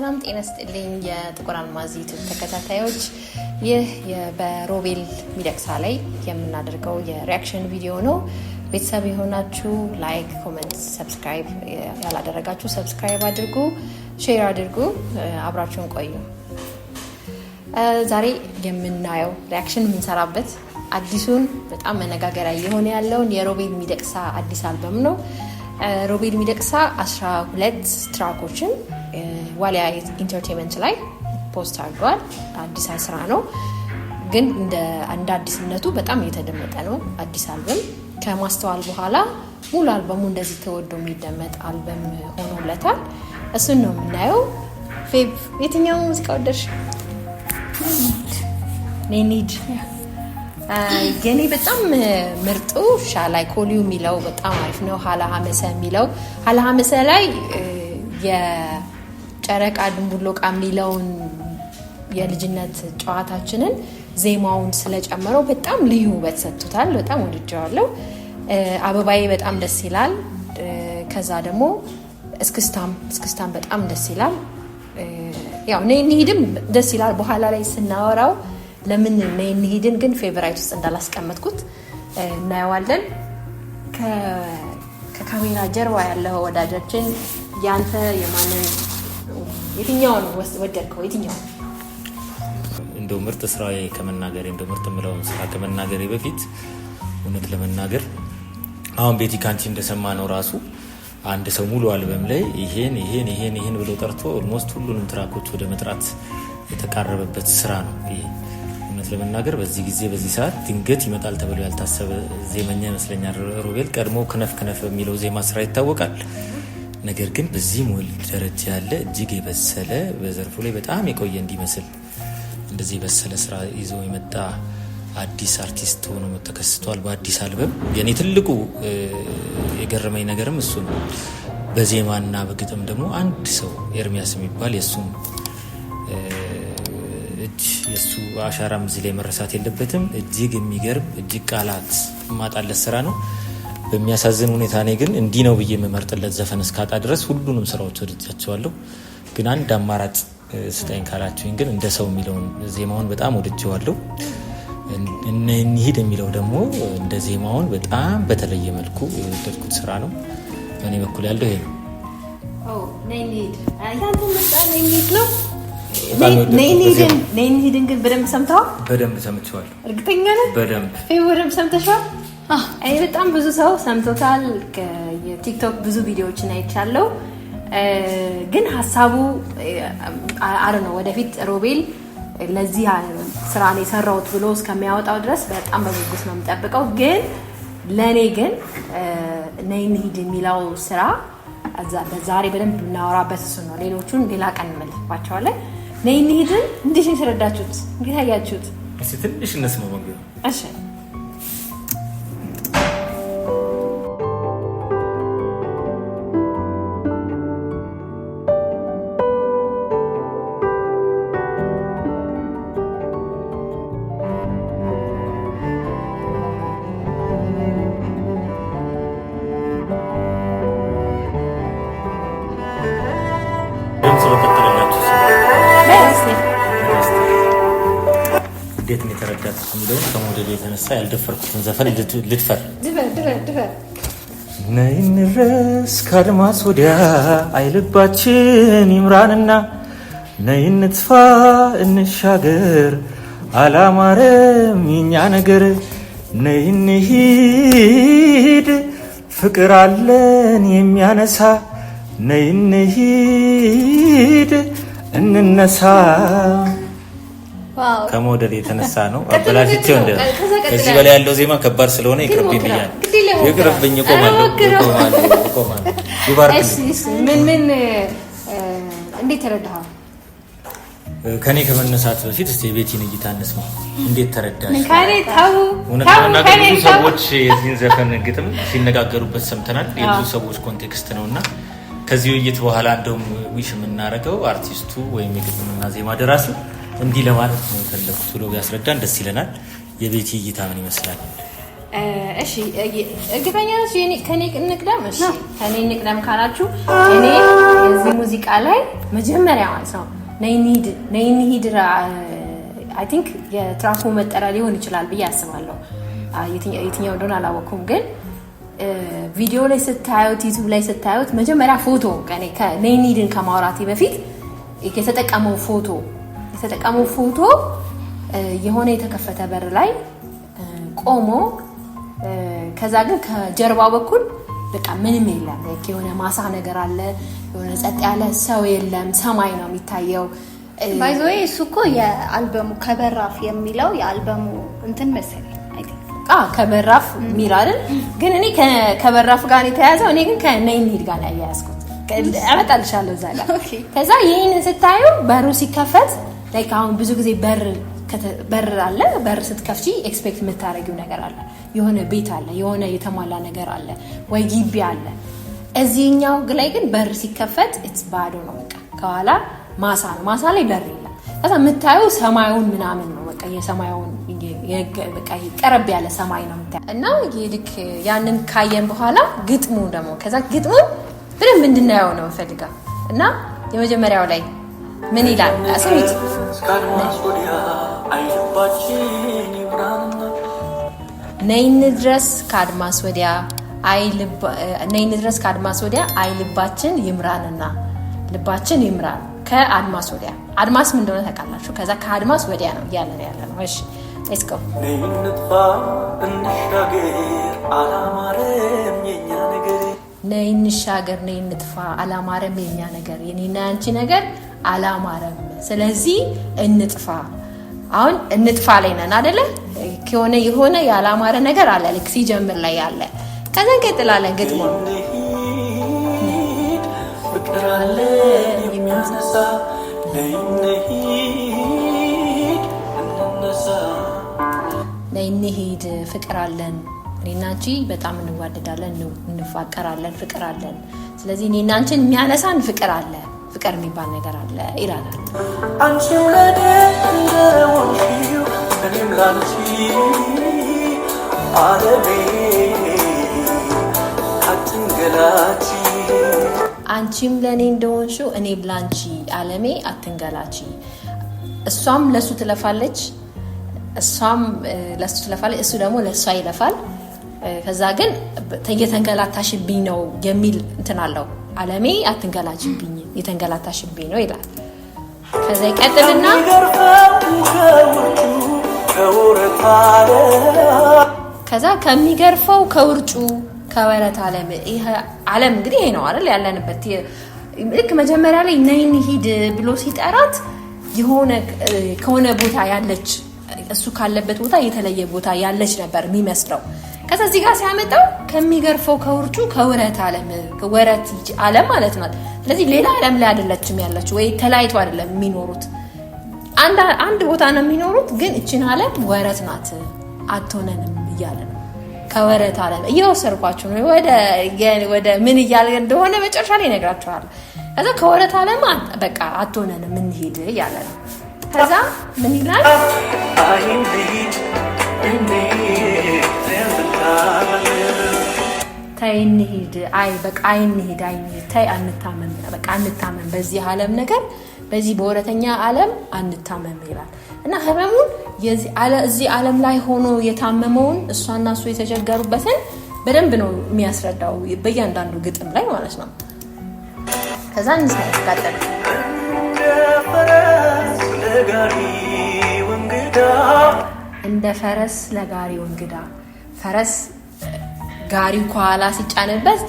ሰላም ጤና ይስጥልኝ የጥቁር አልማዝ ዩቲዩብ ተከታታዮች፣ ይህ በሮቤል ሚደቅሳ ላይ የምናደርገው የሪአክሽን ቪዲዮ ነው። ቤተሰብ የሆናችሁ ላይክ፣ ኮሜንት፣ ሰብስክራይብ ያላደረጋችሁ ሰብስክራይብ አድርጉ፣ ሼር አድርጉ፣ አብራችሁን ቆዩ። ዛሬ የምናየው ሪአክሽን የምንሰራበት አዲሱን በጣም መነጋገሪያ የሆነ ያለውን የሮቤል ሚደቅሳ አዲስ አልበም ነው። ሮቤል ሚደቅሳ 12 ትራኮችን ዋሊያ ኢንተርቴይንመንት ላይ ፖስት አድርጓል። አዲስ ስራ ነው ግን እንደ አዲስነቱ በጣም እየተደመጠ ነው። አዲስ አልበም ከማስተዋል በኋላ ሙሉ አልበሙ እንደዚህ ተወዶ የሚደመጥ አልበም ሆኖለታል። እሱን ነው የምናየው። ፌብ የትኛው ሙዚቃ ወደድሽ? ኔኒድ የኔ በጣም ምርጡ ሻላይ ኮሊዩ የሚለው በጣም አሪፍ ነው። ሀላሀመሰ የሚለው ሀላሀመሰ ላይ የጨረቃ ድንቡሎቃ የሚለውን የልጅነት ጨዋታችንን ዜማውን ስለጨመረው በጣም ልዩ ውበት ሰጥቶታል። በጣም ወድጀዋለሁ። አበባዬ በጣም ደስ ይላል። ከዛ ደግሞ እስክስታም በጣም ደስ ይላል። ያው ነይ እንሂድም ደስ ይላል። በኋላ ላይ ስናወራው ለምን ነይ እንሂድን ግን ፌቨራይት ውስጥ እንዳላስቀመጥኩት እናየዋለን። ከካሜራ ጀርባ ያለው ወዳጃችን ያንተ የማንን የትኛውን ወደድከው? የትኛው እንደው ምርጥ ስራዬ ከመናገሬ እንደው ምርጥ የምለውን ስራ ከመናገሬ በፊት እውነት ለመናገር አሁን ቤቲ ካንቺ እንደሰማ ነው ራሱ አንድ ሰው ሙሉ አልበም ላይ ይሄን ብሎ ጠርቶ ኦልሞስት ሁሉንም ትራኮች ወደ መጥራት የተቃረበበት ስራ ነው። ይሄ እውነት ለመናገር በዚህ ጊዜ በዚህ ሰዓት ድንገት ይመጣል ተብሎ ያልታሰበ ዜመኛ ይመስለኛል። ሮቤል ቀድሞ ክነፍ የሚለው ዜማ ስራ ይታወቃል። ነገር ግን በዚህ ሙል ደረጃ ያለ እጅግ የበሰለ በዘርፉ ላይ በጣም የቆየ እንዲመስል እንደዚህ የበሰለ ስራ ይዞ የመጣ አዲስ አርቲስት ሆኖ ተከስቷል በአዲስ አልበም። የኔ ትልቁ የገረመኝ ነገርም እሱ ነው። በዜማና በግጥም ደግሞ አንድ ሰው ኤርሚያስ የሚባል የሱም የሱ አሻራም እዚህ ላይ መረሳት የለበትም። እጅግ የሚገርም እጅግ ቃላት ማጣለት ስራ ነው። በሚያሳዝን ሁኔታ እኔ ግን እንዲህ ነው ብዬ የምመርጥለት ዘፈን እስካጣ ድረስ ሁሉንም ስራዎች ወድጃቸዋለሁ። ግን አንድ አማራጭ ስጠኝ ካላችሁኝ ግን እንደ ሰው የሚለውን ዜማውን በጣም ወድጀዋለሁ። እንሂድ የሚለው ደግሞ እንደ ዜማውን በጣም በተለየ መልኩ የወደድኩት ስራ ነው። በእኔ በኩል ያለው ይሄ ነው። ነይንሂድን ግን በደንብ ሰምተዋል? በደንብ ሰምቼዋለሁ። እርግጠኛ ነህ? በደንብ ሰምተሻል? አይ በጣም ብዙ ሰው ሰምቶታል። የቲክቶክ ብዙ ቪዲዮዎችን አይቻለሁ። ግን ሀሳቡ አረ ነው ወደፊት ሮቤል ለዚህ ስራ ነው የሰራሁት ብሎ እስከሚያወጣው ድረስ በጣም በጉጉት ነው የምጠብቀው። ግን ለኔ ግን ነይ እንሂድ የሚለው ስራ ዛሬ በደንብ እናወራበት እሱ ነው። ሌሎቹን ሌላ ቀን እንመለስባቸዋለን። ነይ እንሂድን እንዴት ነው የተረዳችሁት? እንዴት አያችሁት? እስቲ ትንሽ እንስማው መንገዱ። እሺ እንዴት ነው የተረዳት የሚለውን ከሞዴሉ የተነሳ ያልደፈርኩትን ዘፈን ልድፈር። ነይ እንድረስ ከአድማስ ወዲያ አይልባችን ይምራንና ነይ እንጥፋ እንሻገር አላማረም የኛ ነገር ነይ እንሂድ ፍቅር አለን የሚያነሳ ነይ እንሂድ እንነሳ። ከሞዴል የተነሳ ነው አበላሽቼው። ከዚህ በላይ ያለው ዜማ ከባድ ስለሆነ ይቅርብኝ ብያለሁ። ይቅርብኝ። እቆማለሁ። ምን እንዴት ተረዳኸው? ከኔ ከመነሳት በፊት እስቲ የቤቲን እይታ እንስማ። እንዴት ተረዳሽ? ብዙ ሰዎች የዚህን ዘፈን ግጥም ሲነጋገሩበት ሰምተናል። የብዙ ሰዎች ኮንቴክስት ነውና ከዚህ ውይይት በኋላ እንደውም ዊሽ የምናደርገው አርቲስቱ ወይም የግጥምና ዜማ ደራሲ እንዲህ ለማለት ነው የፈለኩት ብሎ ቢያስረዳን ደስ ይለናል። የቤቲ እይታ ምን ይመስላል? እሺ እርግጠኛ ነሽ ከኔ እንቅደም? እሺ ከኔ ንቅደም ካላችሁ እኔ እዚህ ሙዚቃ ላይ መጀመሪያ ማለት ነው ነይ እንሂድ አይ ቲንክ የትራኩ መጠሪያ ሊሆን ይችላል ብዬ አስባለሁ። የትኛው እንደሆነ አላወኩም፣ ግን ቪዲዮ ላይ ስታዩት ዩቲዩብ ላይ ስታዩት መጀመሪያ ፎቶ ነይ እንሂድን ከማውራቴ በፊት የተጠቀመው ፎቶ የሆነ የተከፈተ በር ላይ ቆሞ ከዛ ግን ከጀርባው በኩል በቃ ምንም የለም። የሆነ ማሳ ነገር አለ፣ የሆነ ጸጥ ያለ ሰው የለም፣ ሰማይ ነው የሚታየው። ባይ ዘ ዌይ እሱ እኮ የአልበሙ ከበራፍ የሚለው የአልበሙ እንትን መሰለኝ አይ ቲንክ ከበራፍ ሚል አይደል? ግን እኔ ከበራፍ ጋር የተያያዘው እኔ ግን ከነይ እንሂድ ጋር ነው ያያዝኩት። አመጣልሻለሁ እዛ ጋር። ከዛ ይሄንን ስታዩ በሩ ሲከፈት ላይክ አሁን ብዙ ጊዜ በር አለ። በር ስትከፍቺ ኤክስፔክት የምታደርጊው ነገር አለ። የሆነ ቤት አለ፣ የሆነ የተሟላ ነገር አለ ወይ ግቢ አለ። እዚህኛው ላይ ግን በር ሲከፈት ኢትስ ባዶ ነው። በቃ ከኋላ ማሳ ነው። ማሳ ላይ በር የለም። ከዛ የምታየው ሰማዩን ምናምን ነው። በቃ የሰማዩን በቃ ቀረብ ያለ ሰማይ ነው የምታየው። እና ልክ ያንን ካየን በኋላ ግጥሙ ደግሞ ከዛ ግጥሙ በደንብ እንድናየው ነው ፈልጋለሁ። እና የመጀመሪያው ላይ ምን ይላል? አስሩት ነይ እንድረስ ከአድማስ ወዲያ አይ ልባችን ይምራንና ልባችን ይምራን ከአድማስ ወዲያ። አድማስ ምን እንደሆነ ታውቃላችሁ? ከዛ ከአድማስ ወዲያ ነው ያለ ነው። እሺ ሌትስ ጎ። ነይ እንጥፋ እንሻገር አላማረም የኛ ነገር፣ ነይ እንሻገር ነይ እንጥፋ አላማረም የኛ ነገር፣ የኔና ያንቺ ነገር አላማረም፣ ስለዚህ እንጥፋ። አሁን እንጥፋ ላይ ነን አይደለ? የሆነ ያላማረ ነገር አለ ልክ ሲጀምር ላይ ያለ። ከዛ እንቀጥላለን ግጥሙ ፍቅር አለ የሚያነሳ ነይ እንሂድ ፍቅር አለን እኔና አንቺ በጣም እንዋደዳለን፣ እንፋቀራለን፣ ፍቅር አለን። ስለዚህ እኔና አንቺን የሚያነሳን ፍቅር አለ፣ ፍቅር የሚባል ነገር አለ ይላል። አንቺም ለኔ እንደሆንሽው እኔም ላንቺ ዓለሜ አትንገላቺ። አንቺም ለኔ እንደሆንሽው እኔም ላንቺ ዓለሜ አትንገላቺ። እሷም ለሱ ትለፋለች፣ እሷም ለሱ ትለፋለች፣ እሱ ደግሞ ለሷ ይለፋል። ከዛ ግን የተንገላታሽብኝ ነው የሚል እንትን አለው። ዓለሜ አትንገላችብኝ የተንገላታሽብኝ ነው ይላል። ከዛ ይቀጥልና ከዛ ከሚገርፈው ከውርጩ ከወረት ዓለም። ይሄ ዓለም እንግዲህ ይሄ ነው አይደል ያለንበት። ልክ መጀመሪያ ላይ ነይ እንሂድ ብሎ ሲጠራት የሆነ ከሆነ ቦታ ያለች እሱ ካለበት ቦታ የተለየ ቦታ ያለች ነበር የሚመስለው። ከዛ እዚህ ጋር ሲያመጣው ከሚገርፈው ከውርጩ ከወረት ዓለም፣ ወረት ዓለም ማለት ነው። ስለዚህ ሌላ ዓለም ላይ አይደለችም ያለችው፣ ወይ ተለያይቶ አይደለም የሚኖሩት፣ አንድ ቦታ ነው የሚኖሩት። ግን እቺን ዓለም ወረት ናት አትሆነንም እያለ ነው። ከወረት ዓለም እየወሰድኳችሁ ነው ወደ ምን እያለ እንደሆነ መጨረሻ ላይ እነግራችኋለሁ። ከዛ ከወረት ዓለም በቃ አትሆነንም እንሂድ እያለ ነው። ከዛ ምን ይላል? ተይ እንሂድ፣ አይ በቃ እንሂድ፣ ተይ አንታመም፣ በቃ አንታመም፣ በዚህ ዓለም ነገር በዚህ በወረተኛ ዓለም አንታመም ይላል። እና ህመሙን እዚህ ዓለም ላይ ሆኖ የታመመውን እሷና እሱ የተቸገሩበትን በደንብ ነው የሚያስረዳው በእያንዳንዱ ግጥም ላይ ማለት ነው። ከዛ እንስማለን። እንደ ፈረስ ለጋሪው እንግዳ። ፈረስ ጋሪው ከኋላ ሲጫንበት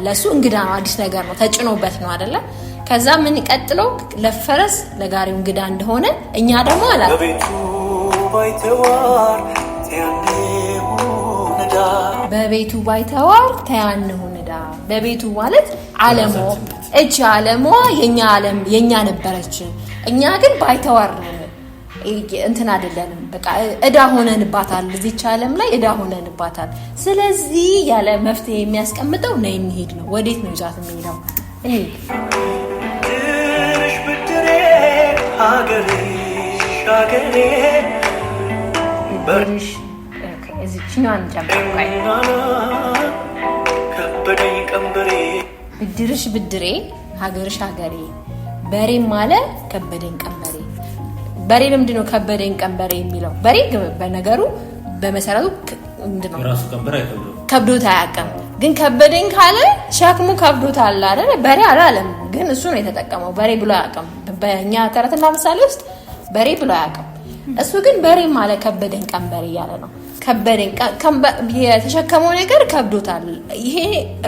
ለሱ እንግዳ ነው፣ አዲስ ነገር ነው፣ ተጭኖበት ነው አይደለ? ከዛ ምን ቀጥሎ ለፈረስ ለጋሪው እንግዳ እንደሆነ እኛ ደግሞ አላት በቤቱ ባይተዋር ተያንሁ ንዳ። በቤቱ ማለት ዓለሟ፣ እቺ ዓለሟ የኛ ነበረች፣ እኛ ግን ባይተዋር እንትን አይደለንም፣ በቃ እዳ ሆነንባታል፣ እዚች ዓለም ላይ እዳ ሆነንባታል። ስለዚህ ያለ መፍትሄ የሚያስቀምጠው ነይ እንሂድ ነው። ወዴት ነው ይዛት የሚሄደው? እዚችኛዋን ጨምር። ከበደኝ ቀንበሬ ብድርሽ ብድሬ ሀገርሽ ሀገሬ በሬ ማለ ከበደኝ ቀንበሬ። በሬ ለምንድነው ከበደኝ ቀንበሬ የሚለው? በሬ በነገሩ በመሰረቱ ምንድነው ራሱ ቀንበር አይከብደው ከብዶት አያውቅም። ግን ከበደኝ ካለ ሸክሙ ከብዶታል አይደል? በሬ አላለም፣ ግን እሱ ነው የተጠቀመው። በሬ ብሎ አያውቅም። በእኛ ተረትና ምሳሌ ውስጥ በሬ ብሎ አያውቅም። እሱ ግን በሬ ማለ ከበደኝ ቀንበሬ እያለ ነው። ከበደኝ የተሸከመው ነገር ከብዶታል። ይሄ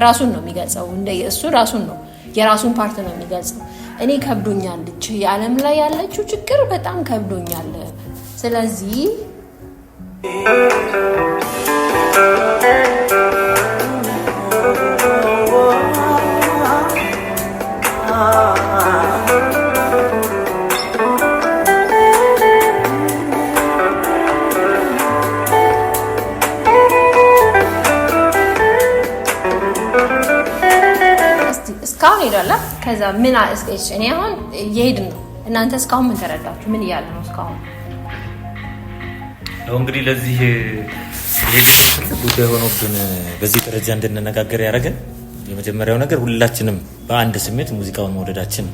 ራሱን ነው የሚገልጸው። እሱ ራሱን ነው የራሱን ፓርት ነው የሚገልጸው። እኔ ከብዶኛል፣ የዓለም ላይ ያለችው ችግር በጣም ከብዶኛል። ስለዚህ እስካሁን ሄዳላ። ከዛ ምን አስቀሽ? እኔ አሁን እየሄድን ነው። እናንተ እስካሁን ምን ተረዳችሁ? ምን እያለ ነው እስካሁን? ያው እንግዲህ ለዚህ ጉዳይ ሆኖብን በዚህ ደረጃ እንድንነጋገር ያደረገን የመጀመሪያው ነገር ሁላችንም በአንድ ስሜት ሙዚቃውን መውደዳችን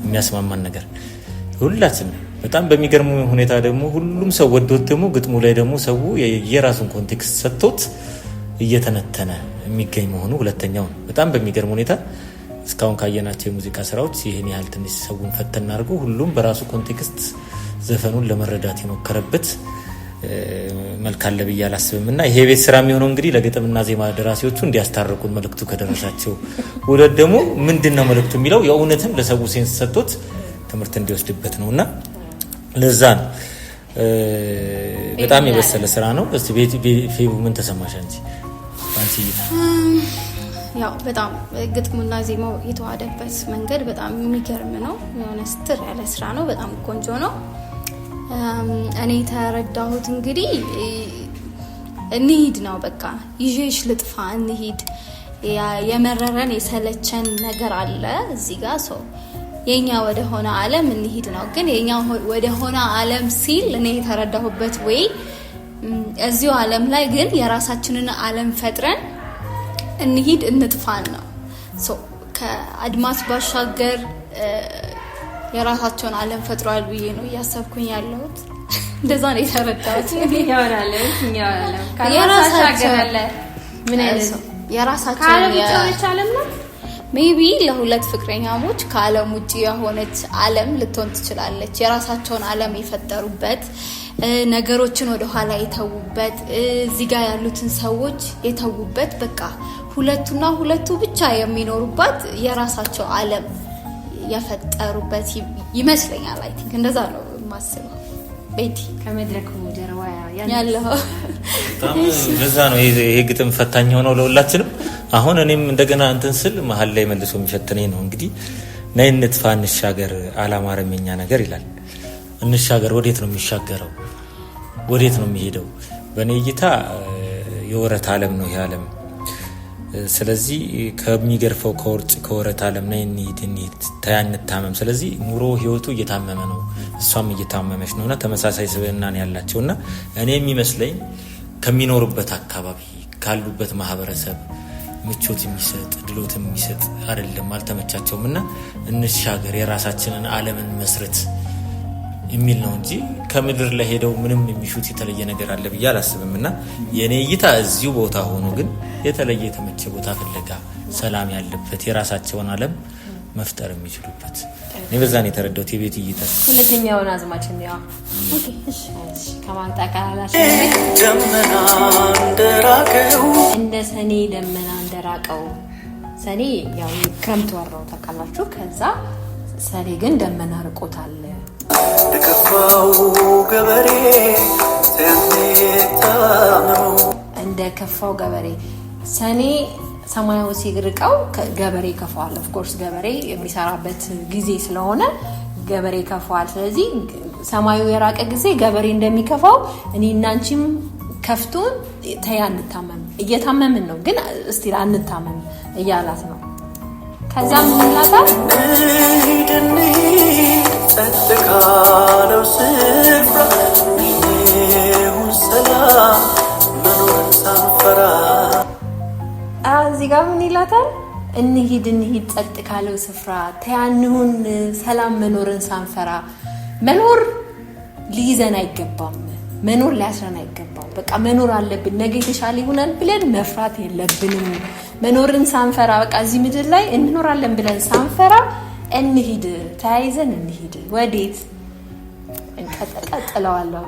የሚያስማማን ነገር ሁላችንም። በጣም በሚገርም ሁኔታ ደግሞ ሁሉም ሰው ወዶት ደግሞ ግጥሙ ላይ ደግሞ ሰው የራሱን ኮንቴክስት ሰጥቶት እየተነተነ የሚገኝ መሆኑ ሁለተኛው በጣም በሚገርም ሁኔታ እስካሁን ካየናቸው የሙዚቃ ስራዎች ይሄን ያህል ትንሽ ሰውን ፈተና አድርጎ ሁሉም በራሱ ኮንቴክስት ዘፈኑን ለመረዳት የሞከረበት መልክ አለ ብዬ አላስብም። እና ይሄ ቤት ስራ የሚሆነው እንግዲህ ለግጥምና ዜማ ደራሲዎቹ እንዲያስታርቁን መልእክቱ ከደረሳቸው ወደ ደግሞ ምንድነው መልእክቱ የሚለው የእውነትም ለሰው ሴንስ ሰጥቶት ትምህርት እንዲወስድበት ነውና ለዛ ነው በጣም የበሰለ ስራ ነው። እስቲ ፌቡ ምን ተሰማሽ አንቺ? ያው በጣም ግጥሙና ዜማው የተዋደበት መንገድ በጣም የሚገርም ነው። የሆነ ስትር ያለ ስራ ነው። በጣም ቆንጆ ነው። እኔ ተረዳሁት እንግዲህ እንሂድ ነው በቃ ይዤሽ ልጥፋ እንሂድ። የመረረን የሰለቸን ነገር አለ እዚህ ጋር ሰው የኛ ወደ ሆነ ዓለም እንሂድ ነው። ግን የኛ ወደ ሆነ ዓለም ሲል እኔ የተረዳሁበት ወይ እዚሁ ዓለም ላይ ግን የራሳችንን ዓለም ፈጥረን እንሂድ እንጥፋን ነው። ከአድማስ ባሻገር የራሳቸውን ዓለም ፈጥሯል ብዬ ነው እያሰብኩኝ ያለሁት። እንደዛ ነው የተረዳሁት። የራሳቸውን ዓለም ነው ሜቢ ለሁለት ፍቅረኛሞች ከዓለም ውጪ የሆነች ዓለም ልትሆን ትችላለች። የራሳቸውን ዓለም የፈጠሩበት ነገሮችን ወደ ኋላ የተውበት እዚህ ጋር ያሉትን ሰዎች የተውበት በቃ ሁለቱ ብቻ የሚኖሩባት የራሳቸው ዓለም የፈጠሩበት ይመስለኛል። አይ ቲንክ እንደዛ ነው የማስበው። ቤቲ ከመድረኩ ጀርባ ያለው ለዛ ነው ይሄ ግጥም ፈታኝ ሆኖ ለሁላችንም። አሁን እኔም እንደገና እንትን ስል መሀል ላይ መልሶ የሚፈትነኝ ነው እንግዲህ ነይ እንጥፋ እንሻገር አላማረም የኛ ነገር ይላል። እንሻገር ወዴት ነው የሚሻገረው? ወዴት ነው የሚሄደው? በእኔ እይታ የወረት ዓለም ነው ይሄ ዓለም። ስለዚህ ከሚገርፈው ከወርጭ ከወረት ዓለም ነይ እንሂድ ታያንታመም። ስለዚህ ኑሮ ህይወቱ እየታመመ ነው፣ እሷም እየታመመች ነውና ተመሳሳይ ስብዕናን ያላቸውና እኔ የሚመስለኝ ከሚኖሩበት አካባቢ ካሉበት ማህበረሰብ ምቾት የሚሰጥ ድሎት የሚሰጥ አይደለም፣ አልተመቻቸውምና እንሻገር የራሳችንን ዓለምን መስረት የሚል ነው እንጂ ከምድር ላይ ሄደው ምንም የሚሹት የተለየ ነገር አለ ብዬ አላስብምና የኔ እይታ እዚሁ ቦታ ሆኖ ግን የተለየ የተመቸ ቦታ ፍለጋ ሰላም ያለበት የራሳቸውን ዓለም መፍጠር የሚችሉበት እኔ በዛ ነው የተረዳሁት። የቤት እይታ ሁለተኛውን አዝማችን ያው ኦኬ እሺ ከማንጣቃላሽ ደመና እንደራቀው እንደ ሰኔ ደመና እንደራቀው ሰኔ ያው ክረምት ወራው ታውቃላችሁ። ከዛ ሰኔ ግን ደመና ርቆታል። ደከፋው ገበሬ ተንታመው እንደ ከፋው ገበሬ ሰኔ ሰማያዊ ሲርቀው ገበሬ ከፋዋል። ኦፍ ኮርስ ገበሬ የሚሰራበት ጊዜ ስለሆነ ገበሬ ከፋዋል። ስለዚህ ሰማዩ የራቀ ጊዜ ገበሬ እንደሚከፋው እኔና አንቺም ከፍቶን ተያንታመም እየታመምን ነው፣ ግን እስቲ አንታመም እያላት ነው። ከዛ ምን ይላታል? ድንዴ ተጥቃለው ስፍራ ይሁን ሰላም መኖር ሳንፈራ። እዚህ ጋር ምን ይላታል? እንሂድ ጸጥ ካለው ስፍራ ተያንሁን ሰላም መኖርን ሳንፈራ መኖር ሊይዘን አይገባም መኖር ሊያስረን አይገባም በቃ መኖር አለብን ነገ የተሻለ ይሆናል ብለን መፍራት የለብንም መኖርን ሳንፈራ በቃ እዚህ ምድር ላይ እንኖራለን ብለን ሳንፈራ እንሂድ ተያይዘን እንሂድ ወዴት እንቀጥለዋለሁ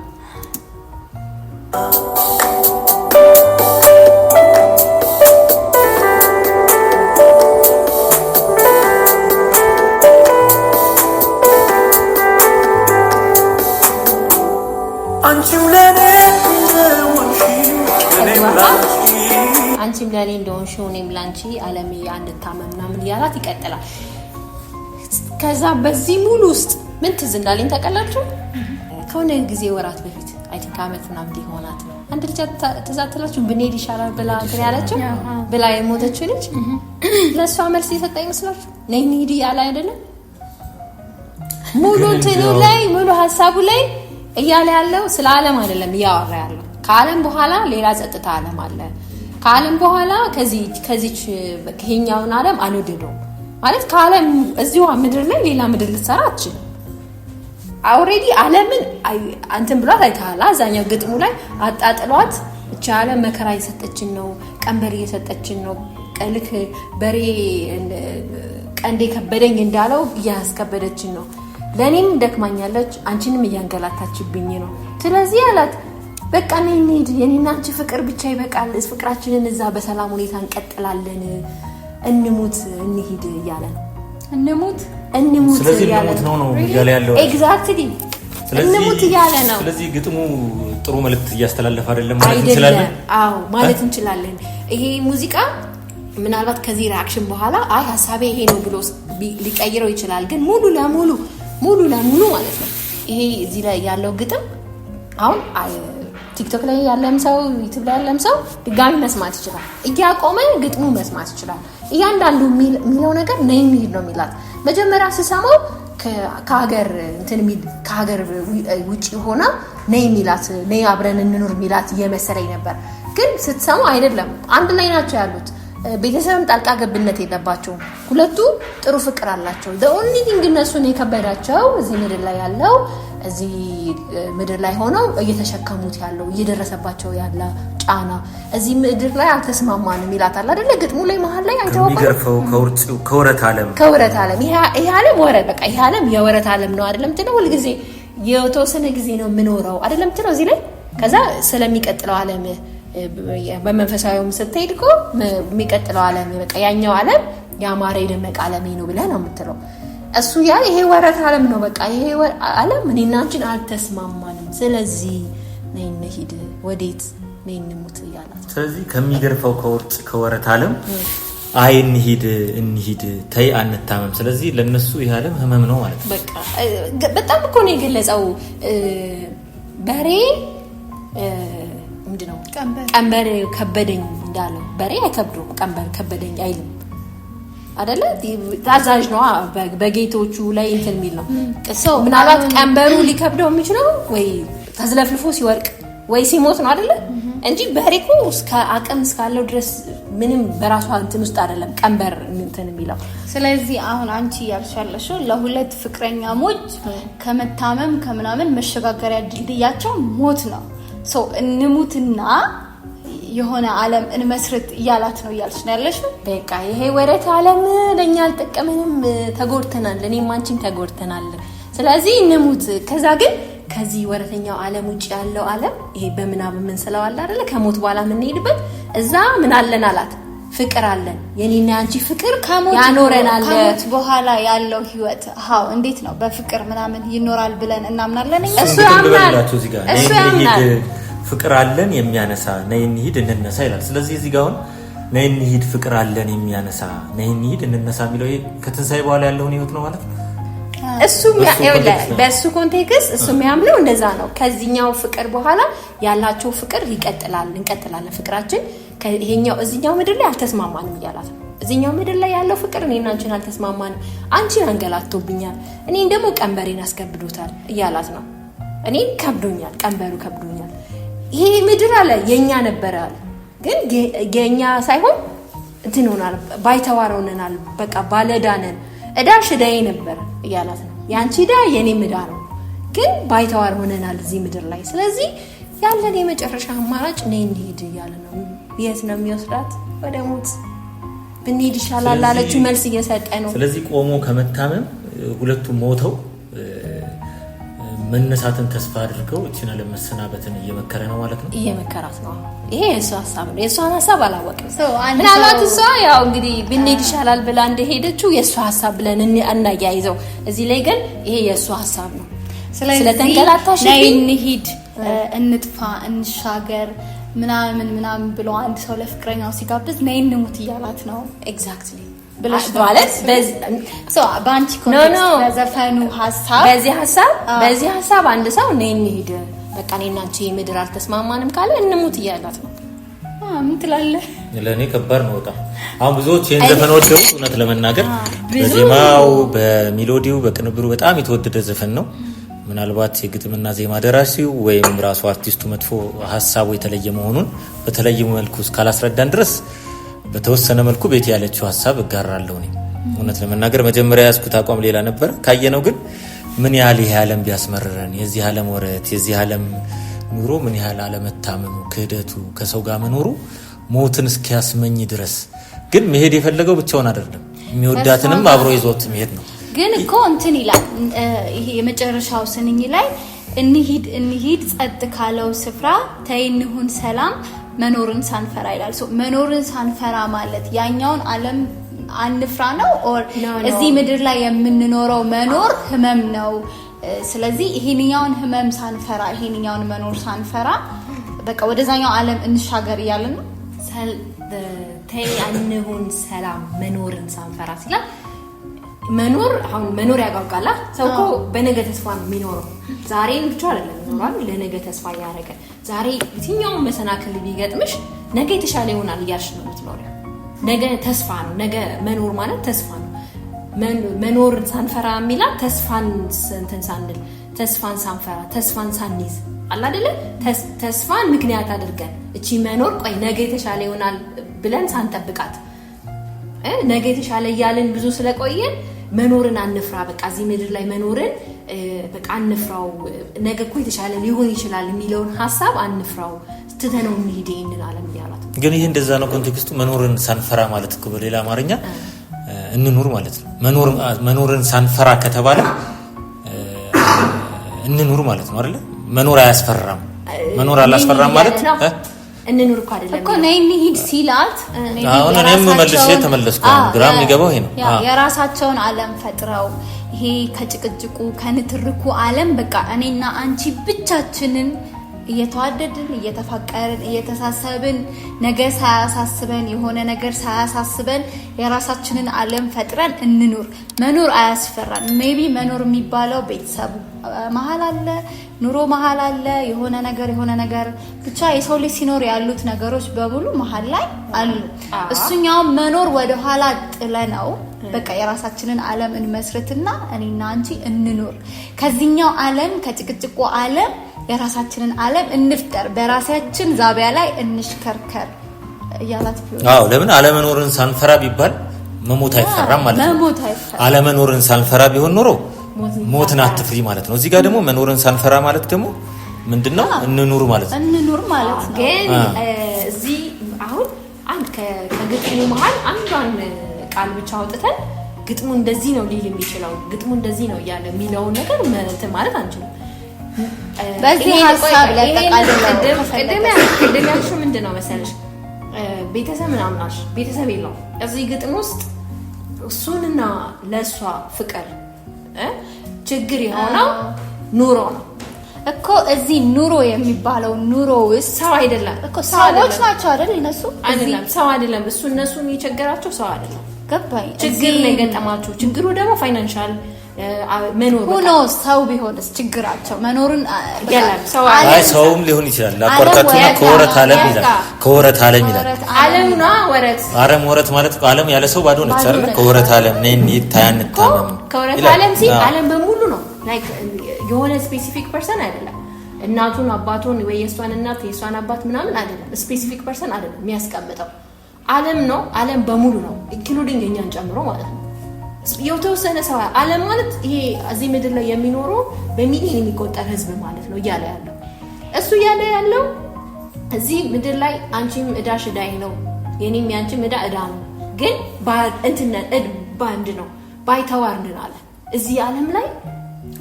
አንቺም ለኔ እንደሆንሽው እኔም ላንቺ ዓለም ያንድታመም ምናምን ያላት ይቀጥላል ከዛ በዚህ ሙሉ ውስጥ ምን ትዝ እንዳለኝ ተቀላችሁ ከሆነ ጊዜ ወራት በፊት አይ ቲንክ አመት ምናምን ሊሆናት ነው አንድ ልጅ ተዛተላችሁ ብንሄድ ይሻላል ብላ እንትን ያለችው ብላ የሞተችው ልጅ ለሷ መልስ የሰጠኝ መስላችሁ ነይ እንሂድ ያለ አይደለም ሙሉ እንትኑ ላይ ሙሉ ሐሳቡ ላይ እያለ ያለው ስለ ዓለም አይደለም ያወራ ያለው ከዓለም በኋላ ሌላ ጸጥታ ዓለም አለ ከዓለም በኋላ ከዚች ከኛውን ዓለም አልወደደው ማለት ከዓለም እዚሁ ምድር ላይ ሌላ ምድር ልትሰራ አትችልም ኦሬዲ ዓለምን አንተም ብሏት አይታላ አዛኛው ግጥሙ ላይ አጣጥሏት እቺ ዓለም መከራ እየሰጠችን ነው ቀንበር እየሰጠችን ነው ቀልክ በሬ ቀንዴ ከበደኝ እንዳለው እያስከበደችን ነው ለኔም ደክማኛለች አንቺንም እያንገላታችብኝ ነው ስለዚህ አላት በቃ እንሂድ የኔና አንቺ ፍቅር ብቻ ይበቃል ፍቅራችንን እዛ በሰላም ሁኔታ እንቀጥላለን እንሙት እንሂድ ያለ ነው እንሙት ስለዚህ ለሞት ነው ይያለ ያለው ኤግዛክትሊ እንሙት ያለ ነው ስለዚህ ግጥሙ ጥሩ መልእክት እያስተላለፈ አይደለም ማለት እንችላለን አዎ ማለት እንችላለን ይሄ ሙዚቃ ምናልባት ከዚህ ሪአክሽን በኋላ አይ ሐሳቤ ይሄ ነው ብሎ ሊቀይረው ይችላል ግን ሙሉ ለሙሉ ማለት ነው ይሄ እዚህ ላይ ያለው ግጥም አሁን ቲክቶክ ላይ ያለም ሰው ዩቲዩብ ላይ ያለም ሰው ድጋሚ መስማት ይችላል እያቆመ ግጥሙ መስማት ይችላል እያንዳንዱ የሚለው ነገር ነይ እንሂድ ነው የሚላት መጀመሪያ ስሰማው ከሀገር ውጪ ሆና ነይ የሚላት ነይ አብረን እንኑር የሚላት እየመሰለኝ ነበር ግን ስትሰማው አይደለም አንድ ላይ ናቸው ያሉት ቤተሰብም ጣልቃ ገብነት የለባቸውም ሁለቱ ጥሩ ፍቅር አላቸው the only thing እነሱን የከበዳቸው እዚህ ምድር ላይ ያለው እዚህ ምድር ላይ ሆነው እየተሸከሙት ያለው እየደረሰባቸው ያለ ጫና እዚህ ምድር ላይ አልተስማማንም ይላታል አይደለ ግጥሙ ላይ መሃል ላይ አይተዋው የሚገርፈው ከወረት ዓለም ይሄ ዓለም ወረት በቃ ይሄ ዓለም የወረት ዓለም ነው አይደለም ትለው ሁሉ ጊዜ የተወሰነ ጊዜ ነው ምኖረው አይደለም ትለው እዚህ ላይ ከዛ ስለሚቀጥለው ዓለም በመንፈሳዊውም ስትሄድኮ የሚቀጥለው ዓለም በቃ ያኛው ዓለም ያማረ የደመቀ ዓለም ነው ብለህ ነው የምትለው እሱ ያ ይሄ ወረት ዓለም ነው በቃ ይሄ ዓለም እኔና አንቺን አልተስማማንም ስለዚህ ነይ እንሂድ ወዴት ነይ እንሙት ያላት ስለዚህ ከሚገርፈው ከወረት ዓለም አይ እንሂድ ተይ አንታመም ስለዚህ ለነሱ ይሄ ዓለም ህመም ነው ማለት ነው በቃ በጣም እኮ ነው የገለጸው በሬ ምንድነው ቀንበር ከበደኝ እንዳለው በሬ አይከብደውም ቀንበር ከበደኝ አይልም አይደለ ታዛዥ ነው በጌቶቹ ላይ እንትን የሚል ነው ሰው ምናልባት ቀንበሩ ሊከብደው የሚችለው ወይ ተዝለፍልፎ ሲወርቅ ወይ ሲሞት ነው አይደለ እንጂ በሬኮ እስከ አቅም እስካለው ድረስ ምንም በራሷ እንትን ውስጥ አይደለም ቀንበር እንትን የሚለው ስለዚህ አሁን አንቺ ያልሻለሽ ለሁለት ፍቅረኛሞች ከመታመም ከምናምን መሸጋገሪያ ድልድያቸው ሞት ነው ሶ እንሙትና የሆነ ዓለም እንመስርት ያላት ነው ያልሽ ነው ያለሽ በቃ ይሄ ወረት ዓለም ለኛ አልጠቀመንም ተጎርተናል እኔም አንቺም ተጎርተናል ስለዚህ እንሙት ከዛ ግን ከዚህ ወረተኛው ዓለም ውጪ ያለው ዓለም ይሄ በመናብ ምን ስለዋል አይደለ ከሞት በኋላ ምን ሄድበት እዛ ምን አለን አላት ፍቅር አለን የኔና አንቺ ፍቅር ያኖረናል ከሞት በኋላ ያለው ህይወት እንዴት ነው በፍቅር ምናምን ይኖራል ብለን እናምናለን እሱ ያምናል ፍቅር አለን የሚያነሳ ነይ እንሂድ እንነሳ ይላል ስለዚህ እዚህ ጋር አሁን ነይ እንሂድ ፍቅር አለን የሚያነሳ ነይ እንሂድ እንነሳ የሚለው ከትንሳኤ በኋላ ያለውን ህይወት ነው ማለት እሱ በሱ ኮንቴክስት እሱ የሚያምለው እንደዛ ነው ከዚህኛው ፍቅር በኋላ ያላቸው ፍቅር እንቀጥላለን ፍቅራችን ከይሄኛው እዚህኛው ምድር ላይ አልተስማማንም ይያላት እዚህኛው ምድር ላይ ያለው ፍቅር እኔና አንቺን አልተስማማንም አንቺን አንገላቶብኛል እኔን ደግሞ ቀንበሬን አስከብዶታል ይያላት ነው እኔን ከብዶኛል ቀንበሩ ከብዶኛል ይሄ ምድር አለ የኛ ነበር አለ ግን የኛ ሳይሆን እንትን ሆናል ባይተዋር ሆነናል በቃ ባለዳነን እዳሽ እዳዬ ነበር እያላት ነው ያንቺ እዳ የኔም እዳ ነው ግን ባይተዋር ሆነናል እዚህ ምድር ላይ ስለዚህ ያለን የመጨረሻ አማራጭ ነይ እንሂድ እያለ ነው የት ነው የሚወስዳት ወደ ሞት ብንሄድ ይሻላል አለችው መልስ እየሰጠ ነው ስለዚህ ቆሞ ከመታመም ሁለቱም ሞተው መነሳትን ተስፋ አድርገው እቺና ለመሰናበትን እየመከረ ነው ማለት ነው እየመከራት ነው ይሄ የሷ ሐሳብ ነው የሷን ሐሳብ አላወቅም ምናልባት እሷ ያው እንግዲህ ብንሄድ ይሻላል ብላ እንደሄደችው የሷ ሐሳብ ብለን እናያይዘው እዚህ ላይ ግን ይሄ የሷ ሐሳብ ነው ስለተንገላታሽ ነይ እንሂድ እንጥፋ እንሻገር ምናምን ብሎ አንድ ሰው ለፍቅረኛው ሲጋብዝ ነይ እንሙት እያላት ነው ኤግዛክትሊ ብለሽ ማለት ባንቺ ኮንቴክስት በዘፈኑ ሐሳብ በዚህ ሐሳብ አንድ ሰው ነይ እንሂድ በቃ እኔና አንቺ ምድር አልተስማማንም ካለ እንሙት እያላት ነው ምን ትላለህ ለኔ ከባድ ነው በጣም አሁን ብዙዎች የዘፈን ወደው እውነት ለመናገር በዜማው በሜሎዲው በቅንብሩ በጣም የተወደደ ዘፈን ነው ምናልባት የግጥምና ዜማ ደራሲው ወይም ራሱ አርቲስቱ መጥፎ ሐሳቡ የተለየ መሆኑን በተለየ መልኩ እስካላስረዳን ድረስ በተወሰነ መልኩ ቤት ያለችው ሐሳብ እጋራለሁ እኔ እውነት ለመናገር መጀመሪያ ያስኩት አቋም ሌላ ነበር ካየነው ግን ምን ያህል ይሄ ዓለም ቢያስመርረን የዚህ ዓለም ወረት የዚህ ዓለም ኑሮ ምን ያህል አለመታመኑ ክህደቱ ከሰው ጋር መኖሩ ሞትን እስኪያስመኝ ድረስ ግን መሄድ የፈለገው ብቻውን አይደለም የሚወዳትንም አብሮ ይዞት መሄድ ነው ግን እኮ እንትን ይላል ይሄ የመጨረሻው ስንኝ ላይ እንሂድ ጸጥ ካለው ስፍራ ተይንሁን ሰላም መኖርን ሳንፈራ ይላል መኖርን ሳንፈራ ማለት ያኛውን ዓለም አንፍራ ነው ኦር እዚህ ምድር ላይ የምንኖረው መኖር ህመም ነው ስለዚህ ይሄንኛውን ህመም ሳንፈራ ይሄንኛውን መኖር ሳንፈራ በቃ ወደዛኛው ዓለም እንሻገር ይያልን ነው ተይንሁን ሰላም መኖርን ሳንፈራ ሲላል መኖር አሁን መኖር ያጋጋላ ሰውኮ በነገ ተስፋ ነው የሚኖረው ዛሬን ብቻ አይደለም ይኖራል ለነገ ተስፋ ያደረገ ዛሬ የትኛው መሰናክል ቢገጥምሽ ነገ የተሻለ ይሆናል ያልሽ ነው የምትኖሪው ነገ ተስፋ ነው ነገ መኖር ማለት ተስፋ ነው መኖር ሳንፈራ የሚላ ተስፋን እንትን ሳንል ተስፋን ሳንፈራ ተስፋን ሳንይዝ አላ አይደለ ተስፋን ምክንያት አድርገን እቺ መኖር ቆይ ነገ የተሻለ ይሆናል ብለን ሳንጠብቃት ነገ የተሻለ ያለን ብዙ ስለቆየን መኖርን አንፍራ በቃ እዚህ ምድር ላይ መኖርን በቃ አንፍራው ነገ እኮ የተሻለ ሊሆን ይችላል የሚለውን ሐሳብ አንፍራው ትተነው እንሂድ እንላለን ያላት ግን ይሄ እንደዛ ነው ኮንቴክስቱ መኖርን ሳንፈራ ማለት እኮ በሌላ አማርኛ እንኑር ማለት ነው መኖርን ሳንፈራ ከተባለ እንኑር ማለት ነው አይደል መኖር አያስፈራም መኖር አላስፈራም ማለት እንኑር እኮ አይደለም እኮ ነይ እንሂድ ሲላት አሁን እኔም መልሼ ተመለስኩ ግራም ይገባው ይሄ ነው የራሳቸውን ዓለም ፈጥረው ይሄ ከጭቅጭቁ ከንትርኩ ዓለም በቃ እኔና አንቺ ብቻችንን እየተዋደድን እየተፋቀርን እየተሳሰብን ነገር ሳያሳስበን የሆነ ነገር ሳያሳስበን የራሳችንን ዓለም ፈጥረን እንኑር መኖር አያስፈራን ሜቢ መኖር የሚባለው ቤተሰብ መሃል አለ ኑሮ መሃል አለ የሆነ ነገር ብቻ የሰው ልጅ ሲኖር ያሉት ነገሮች በሙሉ መሃል ላይ አሉ እሱኛው መኖር ወደ ኋላ ጥለነው በቃ የራሳችንን ዓለም እንመስርትና እኔና አንቺ እንኑር ከዚህኛው ዓለም ከጭቅጭቁ ዓለም የራሳችንን ዓለም እንፍጠር በራሳችን ዛቢያ ላይ እንሽከርከር ያላት አዎ ለምን አለመኖርን ሳንፈራ ቢባል መሞት አይፈራም ማለት ነው አለመኖርን ሳንፈራ ቢሆን ኖሮ ሞትን አትፍሪ ማለት ነው እዚህ ጋር ደግሞ መኖርን ሳንፈራ ማለት ደግሞ ምንድነው እንኑር ማለት ነው ግን እዚህ አሁን አንድ ከግጥሙ መሃል አንዷን ቃል ብቻ አውጥተን ግጥሙ እንደዚህ ነው ሊል የሚችለው ግጥሙ እንደዚህ ነው ያለ የሚለው ነገር ማለት አንችልም በዚህ ሐሳብ ለተቃደም ቅድም ያልሽው ምንድነው መሰለሽ ቤተሰብ ምናምናሽ ቤተሰብ የለው እዚህ ግጥም ውስጥ እሱንና ለሷ ፍቅር ችግር የሆነው ኑሮ ነው እኮ እዚህ ኑሮ የሚባለው ኑሮ ውስጥ ሰው አይደለም እኮ ሰዎች ናቸው አይደል እነሱ አይደለም ሰው አይደለም እነሱን የቸገራቸው ሰው አይደለም ገባኝ ችግር ላይ ገጠማቸው ችግሩ ደግሞ ፋይናንሻል መኖር ሆኖ ሰው ቢሆንስ ችግራቸው መኖርን ሰውም ሊሆን ይችላል አቆርጣቱና ከወረት ዓለም ይላል ዓለምና ወረት ማለት ዓለም ያለ ሰው ባዶ ነች አይደል ከወረት ዓለም ነን ይታያንታመም ከወረት ዓለም ዓለም በሙሉ ነው ላይክ የሆነ ስፔሲፊክ ፐርሰን አይደለም እናቱን አባቱን ወይ የሷን እናት የሷን አባት ምናምን አይደለም ስፔሲፊክ ፐርሰን አይደለም የሚያስቀምጠው ዓለም ነው። ዓለም በሙሉ ነው ኢንክሉዲንግ እኛን ጨምሮ ማለት ነው። የተወሰነ ሰው ዓለም ማለት ይሄ እዚህ ምድር ላይ የሚኖረው በሚሊዮን የሚቆጠር ህዝብ ማለት ነው እያለ ያለው እሱ እያለ ያለው እዚህ ምድር ላይ አንቺም እዳሽ እዳይ ነው የኔም ያንቺም እዳ እዳ ነው ግን ባንድ ነው ባይተዋር ነን አለ እዚህ ዓለም ላይ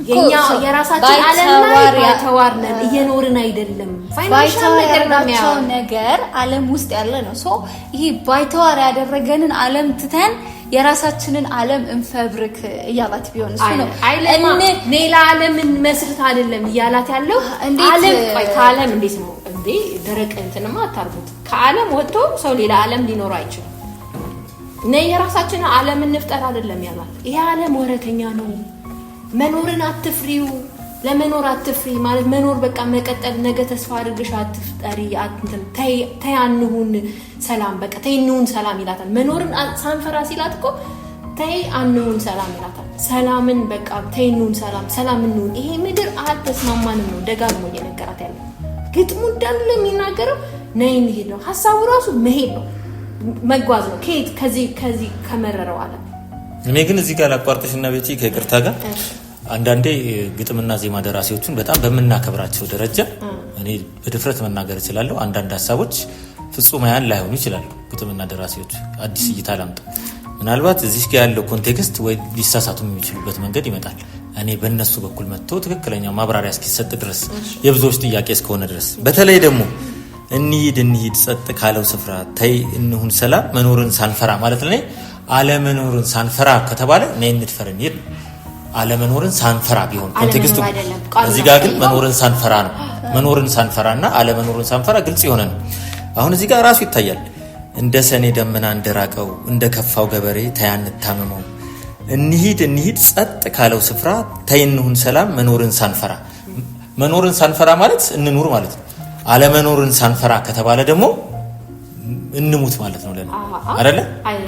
የኛ የራሳችን ዓለም ላይ ባይተዋር ነን እየኖርን አይደለም ፋይናንሻል ነገር ዓለም ውስጥ ያለ ነው ሶ ይሄ ባይተዋር ያደረገንን ዓለም ትተን የራሳችንን ዓለም እንፈብርክ እያላት ቢሆን እሱ ነው ሌላ ዓለምን መስርት አይደለም እያላት ያለው ዓለም ከዓለም እንዴት ነው እንዴ ደረቅ እንትንማ አታርጉት ከዓለም ወጥቶ ሰው ሌላ ዓለም ሊኖር አይችልም የራሳችንን ዓለም እንፍጠር አይደለም ያላት ይሄ ዓለም ወረተኛ ነው መኖርን አትፍሪው ለመኖር አትፍሪ ማለት መኖር በቃ መቀጠል ነገ ተስፋ አድርገሽ አትፍጠሪ ተያንሁን ሰላም በቃ ተይንሁን ሰላም ይላታል መኖርን ሳንፈራ ሲላት እኮ ተያንሁን ሰላም ይላታል ሰላምን በቃ ተይንሁን ሰላም እንሁን ይሄ ምድር አልተስማማንም ነው ደጋግሞ እየነገራት ያለው ግጥሙ እንዳለ የሚናገረው ነይ እንሂድ ነው ሐሳቡ ራሱ መሄድ ነው መጓዝ ነው ከዚህ ከመረረው ዓለም እኔ ግን እዚህ ጋር ላቋርጥሽና ቤቲ ከይቅርታ ጋር አንዳንዴ ግጥምና ዜማ ደራሲዎችን በጣም በመናከብራቸው ደረጃ እኔ በድፍረት መናገር እችላለሁ አንዳንድ ሐሳቦች ፍጹማያን ላይሆኑ ይችላሉ ግጥምና ደራሲዎች አዲስ እይታ ላምጣ ምናልባት እዚህ ጋር ያለው ኮንቴክስት ወይ ሊሳሳቱ የሚችሉበት መንገድ ይመጣል እኔ በእነሱ በኩል መጥቶ ትክክለኛው ማብራሪያ እስኪሰጥ ድረስ የብዙዎች ጥያቄ እስከሆነ ድረስ በተለይ ደግሞ እንሂድ ጸጥ ካለው ስፍራ ተይ እንሁን ሰላም መኖርን ሳንፈራ ማለት ነው አለመኖርን ሳንፈራ ከተባለ ነይ እንድፈር እንሂድ አለመኖርን ሳንፈራ ቢሆን ኮንቴክስቱ እዚህ ጋር ግን መኖርን ሳንፈራ ነው መኖርን ሳንፈራና አለመኖርን ሳንፈራ ግልጽ ይሆነ ነው አሁን እዚህ ጋር ራሱ ይታያል እንደ ሰኔ ደመና እንደራቀው እንደ ከፋው ገበሬ ታያንታመመው እንሂድ ጸጥ ካለው ስፍራ ተይንሁን ሰላም መኖርን ሳንፈራ ማለት እንኑር ማለት ነው አለመኖርን ሳንፈራ ከተባለ ደግሞ እንሙት ማለት ነው ለኔ አይደለ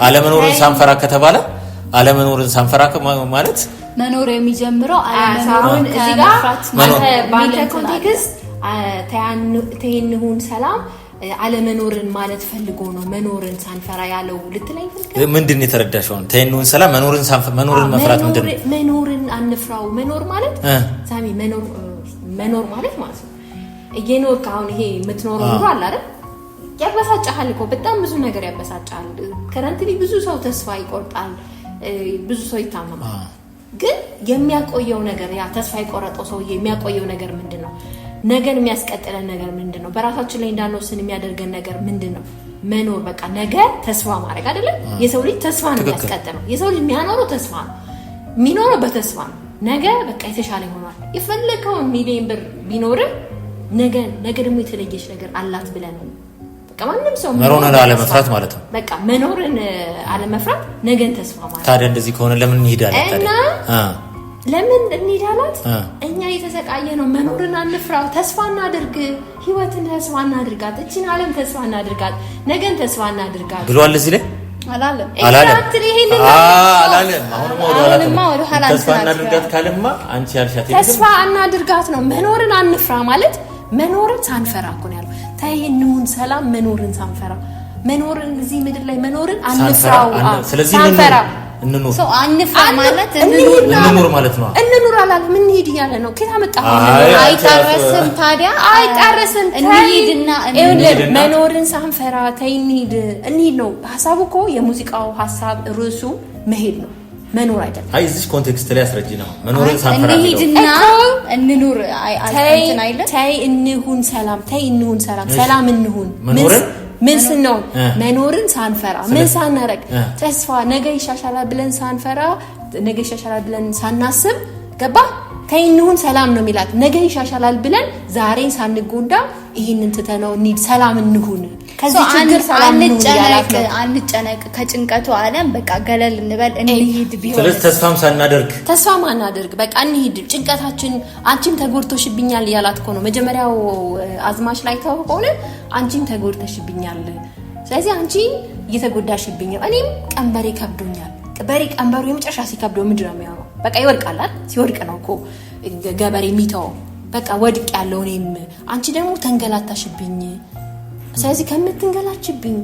አለመኖርን ሳንፈራ ከተባለ አለመኖርን ሳንፈራ ማለት መኖር የሚጀምረው አለመኖርን እዚህ ጋር ባንተ ኮንቴክስት ተይንሁን ሰላም አለመኖርን ማለት ፈልጎ ነው መኖርን ሳንፈራ ያለው ልትለኝ ፈልገህ ምንድነው የተረዳሽው ተይንሁን ሰላም መኖርን መፍራት ምንድነው መኖርን አንፍራው መኖር ማለት ሳሚ መኖር ማለት ነው እየኖርክ አሁን ይሄ የምትኖረው ኑሮ አለ አይደል ያበሳጫል እኮ በጣም ብዙ ነገር ያበሳጫል ከረንትሊ ብዙ ሰው ተስፋ ይቆርጣል ብዙ ሰው ይታመማል ግን የሚያቆየው ነገር ያ ተስፋ ይቆረጠው ሰው የሚያቆየው ነገር ምንድነው ነገን የሚያስቀጥለን ነገር ምንድነው በራሳችን ላይ እንዳንወስን የሚያደርገን ነገር ምንድነው መኖር በቃ ነገ ተስፋ ማድረግ አይደለ የሰው ልጅ ተስፋ ነው የሚያስቀጥለው የሰው ልጅ የሚያኖረው ተስፋ ነው የሚኖረው በተስፋ ነው ነገ በቃ የተሻለ ይሆናል የፈለከው ሚሊዮን ብር ቢኖር ነገ ደግሞ የተለየች ነገር አላት ብለን ነው በቃ ማንንም ሰው መኖርን አለመፍራት ማለት ነው በቃ መኖርን አለመፍራት ነገን ተስፋ ማለት ታዲያ እንደዚህ ከሆነ ለምን እንሄዳለን ታዲያ ለምን እንሄዳለን እኛ የተሰቃየ ነው መኖርን አንፍራው ተስፋ እናድርግ ህይወትን ተስፋ እናድርጋት እቺን ዓለም ተስፋ እናድርጋት ነገን ተስፋ እናድርጋት ብሏል እዚህ ላይ አላለም አሁንማ ወደ ኋላ ተስፋ እናድርጋት ካለማ አንቺ ያልሻት ተስፋ እናድርጋት ነው መኖርን አንፍራ ማለት መኖርን ሳንፈራ እኮ ነው ያለው ተይንሁን ሰላም መኖርን ሳንፈራ መኖርን እዚህ ምድር ላይ መኖርን አንፍራው ስለዚህ እንኑር ሰው አንፍራ ማለት እንኑር ማለት ነው እንኑር አላለም እንሂድ ያለ ነው ከታ መጣሁ አይጣረስም ታዲያ አይጣረስም እንሂድና መኖርን ሳንፈራ ተይንሂድ እንሂድ ነው ሐሳቡ እኮ የሙዚቃው ሐሳብ ርዕሱ መሄድ ነው መኖር አይደለም እዚህ ኮንቴክስት ላይ አስረጂ ነው መኖርን ሳንፈራ እንሂድና እንኑር አይተን አይደል ተይንሁን ሰላም ሰላም እንሁን ምን ነው መኖርን ሳንፈራ ምን ሳናረግ ተስፋ ነገ ይሻሻላል ብለን ሳንፈራ ነገ ይሻሻላል ብለን ሳናስብ ገባ ተይንሁን ሰላም ነው የሚላት ነገ ይሻሻላል ብለን ዛሬን ሳንጎዳ ይሄንን ተተነው እንሂድ ሰላም እንሁን ከዚህ ችግር ሰላም አንጨነቅ ከጭንቀቱ ዓለም በቃ ገለል እንበል እንሂድ ቢሆን ስለዚህ ተስፋ ማናደርግ በቃ እንሂድ ጭንቀታችን አንቺም ተጎድተሽብኛል ያላት እኮ ነው መጀመሪያው አዝማች ላይ ተወቆነ አንቺም ተጎድተሽብኛል ስለዚህ አንቺ እየተጎዳሽብኝ እኔም ቀንበሬ ከብዶኛል ቀንበሩ የመጨረሻ ሲከብደው ምንድነው የሚሆነው በቃ ይወድቃል ሲወድቅ ነው እኮ ገበሬ የሚተው በቃ ወድቅ ያለው እኔም አንቺ ደግሞ ተንገላታሽብኝ ስለዚህ ከምትንገላችብኝ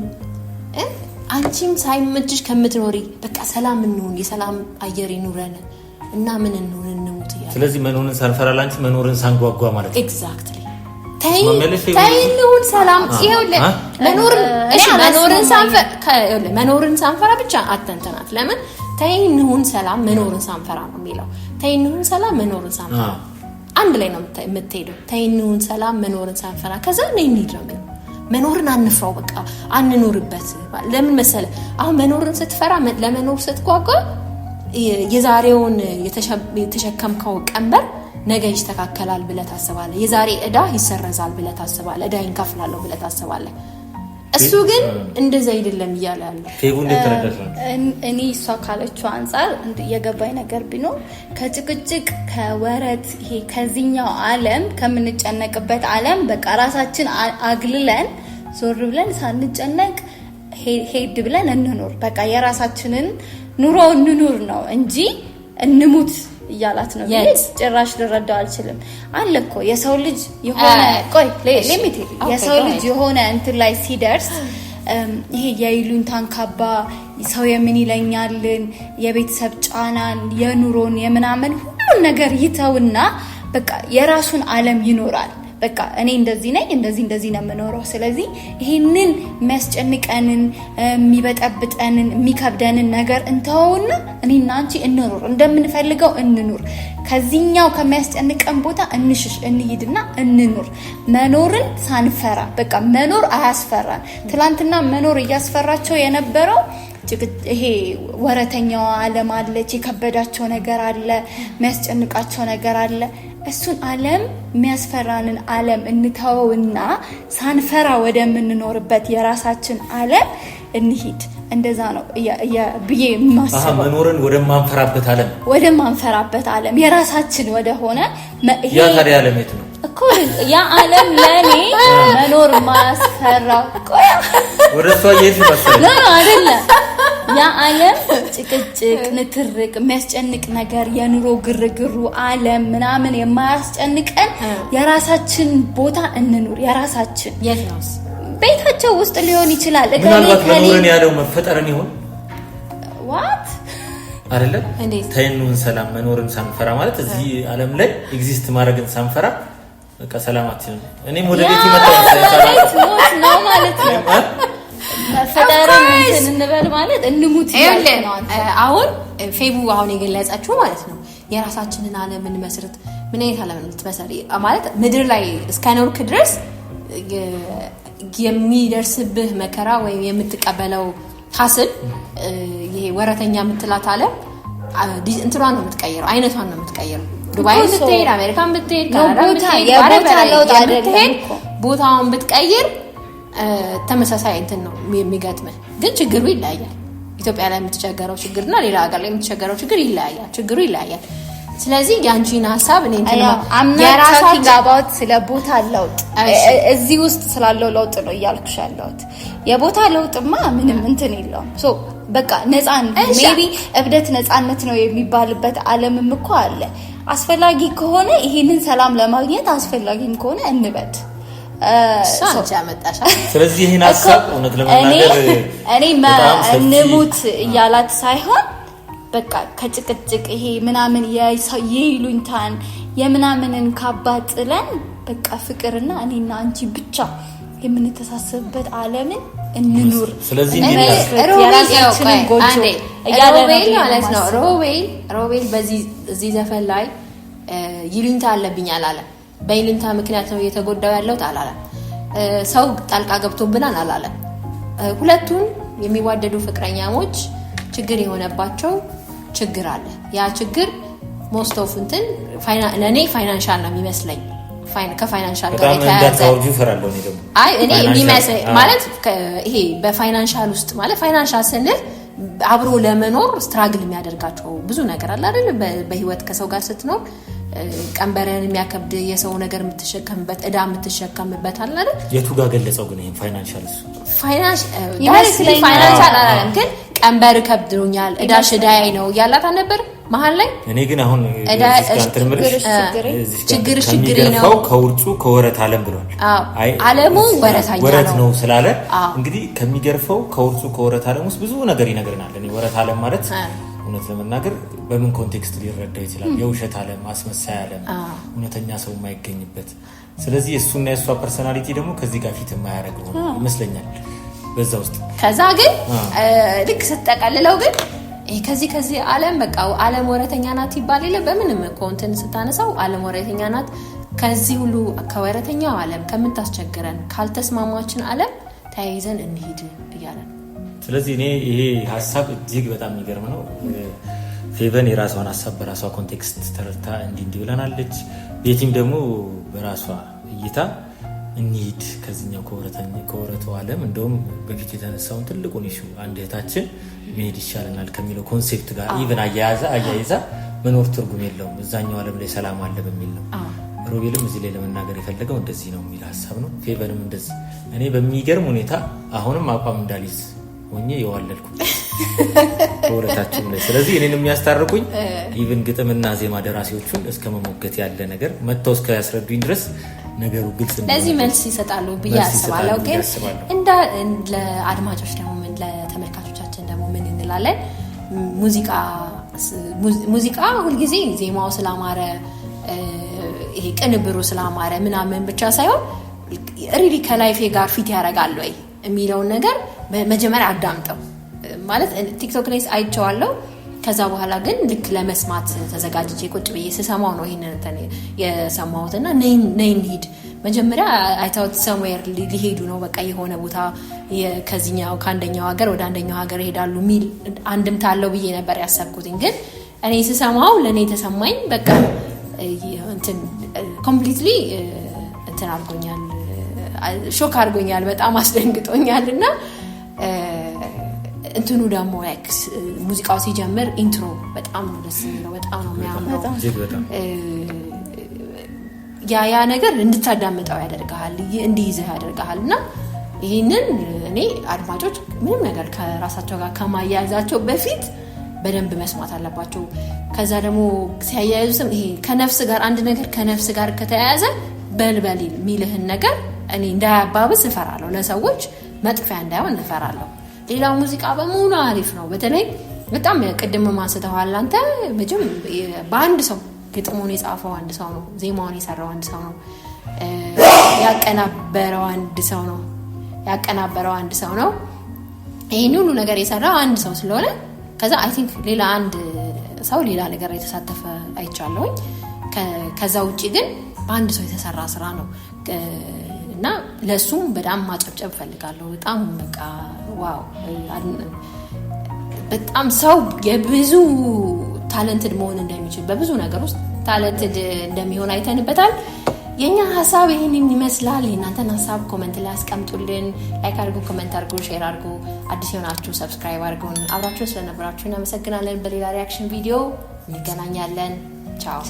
አንቺም ሳይመችሽ ከምትኖሪ በቃ ሰላም እንሁን፣ የሰላም አየር ይኑረን እና ምን እንሁን እንሙት ይላል። ስለዚህ መኖርን ሳንፈራ ላንቺ መኖርን ሳንጓጓ ማለት ነው። ኤግዛክትሊ ታይንሁን ሰላም ይኸውልህ መኖርን ሳንፈራ ብቻ አተንተናት። ለምን ታይንሁን ሰላም መኖርን ሳንፈራ ነው የሚለው። ታይንሁን ሰላም መኖርን ሳንፈራ አንድ ላይ ነው የምትሄደው። ታይንሁን ሰላም መኖርን ሳንፈራ ከዛ ነው እንሂድ። መኖርን አንፍራው፣ በቃ አንኖርበት። ለምን መሰለ አሁን መኖርን ስትፈራ ለመኖር ስትጓጓ የዛሬውን የተሸከምከው ቀንበር ነገ ይስተካከላል ብለህ ታስባለህ። የዛሬ እዳ ይሰረዛል ብለህ ታስባለህ። እዳ ይንከፍላለሁ ብለህ ታስባለህ። እሱ ግን እንደዛ አይደለም እያለ ያለው ፌቡ እንደተረዳሽ ነው። እኔ እሷ ካለችው አንፃር የገባኝ ነገር ቢኖር ከጭቅጭቅ ከወረት ይሄ ከዚህኛው ዓለም ከምንጨነቅበት ዓለም በቃ ራሳችን አግልለን ዞር ብለን ሳንጨነቅ ሄድ ብለን እንኖር። በቃ የራሳችንን ኑሮ እንኑር ነው እንጂ እንሙት እያላት ነው። ጭራሽ ልረዳው አልችልም። አለ እኮ የሰው ልጅ የሆነ ቆይ ሊሚት የሰው ልጅ የሆነ እንትን ላይ ሲደርስ ይሄ የይሉኝታን ካባ ሰው የምን ይለኛልን የቤተሰብ ጫናን የኑሮን የምናምን ሁሉ ነገር ይተውና በቃ የራሱን ዓለም ይኖራል። በቃ እኔ እንደዚህ ነኝ እንደዚህ ነው የምኖረው። ስለዚህ ይሄንን የሚያስጨንቀንን የሚበጠብጠንን የሚከብደንን ነገር እንተውና እኔና አንቺ እንኖር፣ እንደምንፈልገው እንኑር። ከዚህኛው ከሚያስጨንቀን ቦታ እንሽሽ፣ እንሂድና እንኑር። መኖርን ሳንፈራ በቃ መኖር አያስፈራን። ትላንትና መኖር እያስፈራቸው የነበረው ይሄ ወረተኛው ዓለም አለች፣ የከበዳቸው ነገር አለ፣ የሚያስጨንቃቸው ነገር አለ። እሱን ዓለም የሚያስፈራንን ዓለም እንተውና ሳንፈራ ወደምንኖርበት የራሳችን ዓለም እንሂድ። እንደዛ ነው ብዬ ማስበው። መኖርን ወደማንፈራበት ዓለም የራሳችን ወደሆነ ያ ታዲያ ዓለም የት ነው እኮ? ያ ዓለም ለኔ መኖር ማስፈራው ቆያ ወደሷ የት ይመስላል ነው አይደለም? ያ ዓለም ጭቅጭቅ፣ ንትርቅ፣ የሚያስጨንቅ ነገር የኑሮ ግርግሩ ዓለም ምናምን የማያስጨንቀን የራሳችን ቦታ እንኑር። የራሳችን የት ነው? ቤታቸው ውስጥ ሊሆን ይችላል። ምናልባት መኖርን ያለው መፈጠርን ይሆን ዋት አይደለም? ታይኑን ሰላም መኖርን ሳንፈራ ማለት እዚህ ዓለም ላይ ኤግዚስት ማድረግን ሳንፈራ በቃ ሰላማችን እኔም ወደ ቤት ይመጣል ነው ማለት ነው። መፈጠርን እንበል ማለት እንሙት ይላል። አሁን ፌቡ አሁን የገለጸችው ማለት ነው የራሳችንን ዓለም እንመስርት። ምን አይነት ዓለም ልትመሰሪ ማለት ምድር ላይ እስከኖርክ ድረስ የሚደርስብህ መከራ ወይም የምትቀበለው ሀስል ይሄ ወረተኛ የምትላት ዓለም እንትኗን ነው የምትቀይረው፣ አይነቷን ነው የምትቀይረው። ዱባይ ብትሄድ፣ አሜሪካን ብትሄድ፣ ካናዳ ብትሄድ ቦታውን ብትቀይር ተመሳሳይ እንትን ነው የሚገጥመው። ግን ችግሩ ይለያያል። ኢትዮጵያ ላይ የምትቸገረው ችግርና ሌላ ሀገር ላይ የምትቸገረው ችግር ይለያያል። ችግሩ ይለያያል። ስለዚህ ያንቺን ሐሳብ እኔ እንትን የራሳችን ጋባውት ስለ ቦታ ለውጥ እዚህ ውስጥ ስላለው ለውጥ ነው እያልኩሽ ያለሁት። የቦታ ለውጥማ ምንም እንትን የለውም። ሶ በቃ ነፃነት ሜቢ እብደት ነፃነት ነው የሚባልበት ዓለምም እኮ አለ። አስፈላጊ ከሆነ ይሄንን ሰላም ለማግኘት አስፈላጊም ከሆነ እንበድ ሳንቻ መጣሻ። ስለዚህ ይሄን ሐሳብ እውነት ለመናገር እኔ እንሙት እያላት ሳይሆን በቃ ከጭቅጭቅ ይሄ ምናምን የይሉኝታን የምናምንን ካባጥለን በቃ ፍቅርና እኔና አንቺ ብቻ የምንተሳሰብበት ዓለምን እንኑር። ስለዚህ የራሳችንን ጎጆ ሮቤል ማለት ነው። ሮቤል በዚህ እዚህ ዘፈን ላይ ይሉኝታ አለብኝ አላለም። በይሉኝታ ምክንያት ነው እየተጎዳው ያለው አላለም። ሰው ጣልቃ ገብቶብናል አላለም። ሁለቱን የሚዋደዱ ፍቅረኛሞች ችግር የሆነባቸው ችግር አለ። ያ ችግር ሞስት ኦፍ እንትን ለኔ ፋይናንሻል ነው የሚመስለኝ። ከፋይናንሻል ጋር የተያያዘ እኔ የሚመስለኝ ማለት ይሄ በፋይናንሻል ውስጥ ማለት ፋይናንሻል ስንል አብሮ ለመኖር ስትራግል የሚያደርጋቸው ብዙ ነገር አለ አይደል? በህይወት ከሰው ጋር ስትኖር ቀንበረን የሚያከብድ የሰው ነገር የምትሸከምበት እዳ የምትሸከምበት አለ አይደል? የቱ ጋር ገለጸው ግን ይሄን ፋይናንሻል ፋይናንሻል አላለም፣ ግን ቀንበር ከብድሮኛል እዳሽ እዳዬ ነው ያላት አልነበር? መሀል ላይ እኔ ግን አሁን ችግር ነው ከውርጩ ከወረት ዓለም ብሏል። ዓለሙ ወረት ነው ስላለ እንግዲህ ከሚገርፈው ከውርጩ ከወረት ዓለም ውስጥ ብዙ ነገር ይነግረናል። እኔ ወረት ዓለም ማለት እውነት ለመናገር በምን ኮንቴክስት ሊረዳ ይችላል? የውሸት ዓለም፣ አስመሳይ ዓለም፣ እውነተኛ ሰው የማይገኝበት። ስለዚህ እሱና የእሷ ፐርሰናሊቲ ደግሞ ከዚህ ጋር ፊት የማያደርገው ይመስለኛል በዛ ውስጥ። ከዛ ግን ልክ ስትጠቀልለው ግን ከዚህ ዓለም በቃ ዓለም ወረተኛ ናት ይባል የለ በምንም ኮንተን ስታነሳው ዓለም ወረተኛ ናት። ከዚህ ሁሉ ከወረተኛው ዓለም ከምታስቸግረን ካልተስማማችን ዓለም ተያይዘን እንሂድ እያለን። ስለዚህ እኔ ይሄ ሀሳብ እጅግ በጣም የሚገርም ነው። ፌቨን የራሷን ሀሳብ በራሷ ኮንቴክስት ተረድታ እንዲህ ብለናለች። ቤቲም ደግሞ በራሷ እይታ እንሂድ ከዚህኛው ከወረቱ ዓለም እንደውም በፊት የተነሳውን ትልቁን ኢሹ አንድ እህታችን መሄድ ይሻለናል ከሚለው ኮንሴፕት ጋር ኢቨን አያይዛ መኖር ትርጉም የለውም እዛኛው ዓለም ላይ ሰላም አለ በሚል ነው። ሮቤልም እዚህ ላይ ለመናገር የፈለገው እንደዚህ ነው የሚል ሀሳብ ነው። ፌቨንም እንደዚህ። እኔ በሚገርም ሁኔታ አሁንም አቋም እንዳልይዝ ሆኜ የዋለልኩ በሁለታችሁም ላይ። ስለዚህ እኔን የሚያስታርቁኝ ኢቨን ግጥምና ዜማ ደራሲዎቹን እስከ መሞገት ያለ ነገር መጥተው እስከ ያስረዱኝ ድረስ ነገሩ ግልጽ ነው። ለዚህ መልስ ይሰጣሉ ብዬ አስባለሁ። ግን ለአድማጮች ደግሞ ለተመልካቾቻችን ደግሞ ምን እንላለን? ሙዚቃ ሁልጊዜ ዜማው ስላማረ ይሄ ቅንብሩ ስላማረ ምናምን ብቻ ሳይሆን ሪሊ ከላይፌ ጋር ፊት ያደርጋል ወይ የሚለውን ነገር መጀመሪያ አዳምጠው። ማለት ቲክቶክ ላይ አይቼዋለሁ። ከዛ በኋላ ግን ልክ ለመስማት ተዘጋጅቼ ቁጭ ብዬ ስሰማው ነው ይሄንን የሰማሁትና ነይ እንሂድ። መጀመሪያ አይታውት ሰምዌር ሊሄዱ ነው በቃ የሆነ ቦታ ከዚህኛው ከአንደኛው ሀገር ወደ አንደኛው ሀገር ይሄዳሉ ሚል አንድምታ አለው ብዬ ነበር ያሰብኩት። ግን እኔ ስሰማው ለኔ ተሰማኝ በቃ እንትን ኮምፕሊትሊ እንትን አድርጎኛል፣ ሾክ አድርጎኛል፣ በጣም አስደንግጦኛል። እና እንትኑ ደግሞ ሙዚቃው ሲጀምር ኢንትሮ በጣም ደስ የሚለው በጣም ነው የሚያምረው። ያ ነገር እንድታዳምጠው ያደርጋል፣ እንዲይዝህ ያደርጋል። እና ይህንን እኔ አድማጮች ምንም ነገር ከራሳቸው ጋር ከማያያዛቸው በፊት በደንብ መስማት አለባቸው። ከዛ ደግሞ ሲያያይዙትም ይሄ ከነፍስ ጋር አንድ ነገር ከነፍስ ጋር ከተያያዘ በልበል የሚልህን ነገር እኔ እንዳያባብስ እፈራለሁ። ለሰዎች መጥፊያ እንዳይሆን እፈራለሁ። ሌላው ሙዚቃ በሙሉ አሪፍ ነው። በተለይ በጣም ቅድም ማስተዋል አንተ በአንድ ሰው ግጥሙን የጻፈው አንድ ሰው ነው፣ ዜማውን የሰራው አንድ ሰው ነው፣ ያቀናበረው አንድ ሰው ነው። ይሄን ሁሉ ነገር የሰራው አንድ ሰው ስለሆነ ከዛ አይ ቲንክ ሌላ አንድ ሰው ሌላ ነገር የተሳተፈ አይቻለሁ። ከዛ ውጪ ግን በአንድ ሰው የተሰራ ስራ ነው እና ለሱም በጣም ማጨብጨብ ፈልጋለሁ። በጣም በቃ ዋው! በጣም ሰው የብዙ ታለንትድ መሆን እንደሚችል በብዙ ነገር ውስጥ ታለንትድ እንደሚሆን አይተንበታል። የኛ ሀሳብ ይሄንን ይመስላል። የእናንተን ሀሳብ ኮሜንት ላይ አስቀምጡልን። ላይክ አድርጉ፣ ኮሜንት አድርጉ፣ ሼር አድርጉ። አዲስ የሆናችሁ ሰብስክራይብ አድርጉን። አብራችሁ ስለነበራችሁ እናመሰግናለን። በሌላ ሪያክሽን ቪዲዮ እንገናኛለን። ቻው።